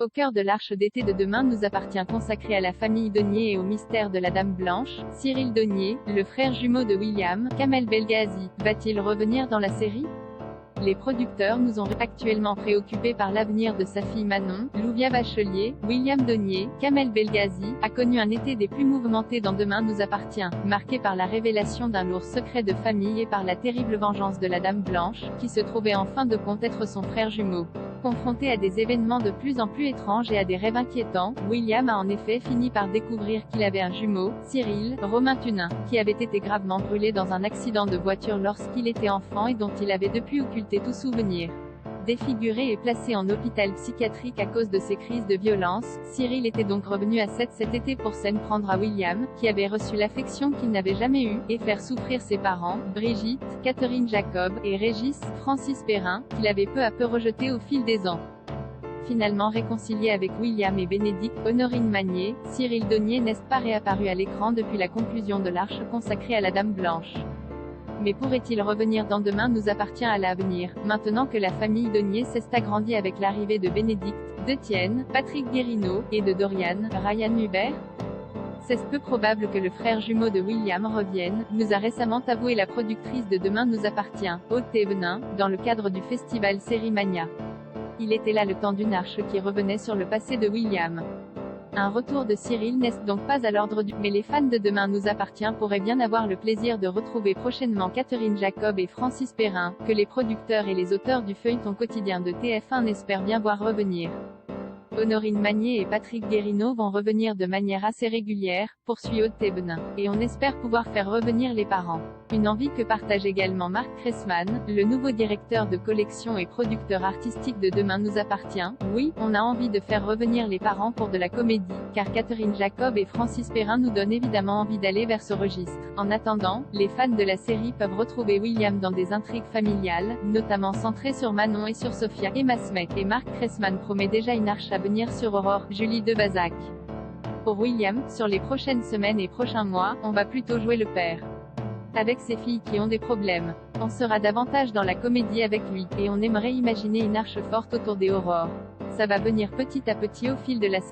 Au cœur de l'Arche d'été de demain nous appartient consacré à la famille Donnier et au mystère de la Dame Blanche, Cyril Donnier, le frère jumeau de William, Kamel Belghazi, va-t-il revenir dans la série? Les producteurs nous ont actuellement préoccupés par l'avenir de sa fille Manon. Louvia Bachelier, William Donnier, Kamel Belghazi, a connu un été des plus mouvementés dans Demain nous appartient, marqué par la révélation d'un lourd secret de famille et par la terrible vengeance de la Dame Blanche, qui se trouvait en fin de compte être son frère jumeau. Confronté à des événements de plus en plus étranges et à des rêves inquiétants, William a en effet fini par découvrir qu'il avait un jumeau, Cyril, Romain Tunin, qui avait été gravement brûlé dans un accident de voiture lorsqu'il était enfant et dont il avait depuis occulté tout souvenir. Défiguré et placé en hôpital psychiatrique à cause de ses crises de violence, Cyril était donc revenu à cet été pour s'en prendre à William, qui avait reçu l'affection qu'il n'avait jamais eue, et faire souffrir ses parents, Brigitte, Catherine Jacob, et Régis, Francis Perrin, qu'il avait peu à peu rejetés au fil des ans. Finalement réconcilié avec William et Bénédicte, Honorine Magnier, Cyril Donnier n'est pas réapparu à l'écran depuis la conclusion de l'Arche consacrée à la Dame Blanche. Mais pourrait-il revenir dans Demain nous appartient à l'avenir, maintenant que la famille Donnier s'est agrandie avec l'arrivée de Bénédicte, d'Étienne, Patrick Guérineau, et de Dorian, Ryan Hubert? C'est peu probable que le frère jumeau de William revienne, nous a récemment avoué la productrice de Demain nous appartient, Aude Thévenin, dans le cadre du festival Série Mania. Il était là le temps d'une arche qui revenait sur le passé de William. Un retour de Cyril n'est donc pas à l'ordre du mais les fans de Demain nous appartient pourraient bien avoir le plaisir de retrouver prochainement Catherine Jacob et Francis Perrin, que les producteurs et les auteurs du feuilleton quotidien de TF1 espèrent bien voir revenir. Honorine Magnier et Patrick Guérineau vont revenir de manière assez régulière, poursuit Aude Thévenin. Et on espère pouvoir faire revenir les parents. Une envie que partage également Marc Cressman, le nouveau directeur de collection et producteur artistique de Demain nous appartient. Oui, on a envie de faire revenir les parents pour de la comédie, car Catherine Jacob et Francis Perrin nous donnent évidemment envie d'aller vers ce registre. En attendant, les fans de la série peuvent retrouver William dans des intrigues familiales, notamment centrées sur Manon et sur Sophia et Masmek, et Marc Cressman promet déjà une arche à venir sur Aurore, Julie Debazac. Pour William, sur les prochaines semaines et prochains mois, on va plutôt jouer le père. Avec ses filles qui ont des problèmes. On sera davantage dans la comédie avec lui, et on aimerait imaginer une arche forte autour des Aurores. Ça va venir petit à petit au fil de la série.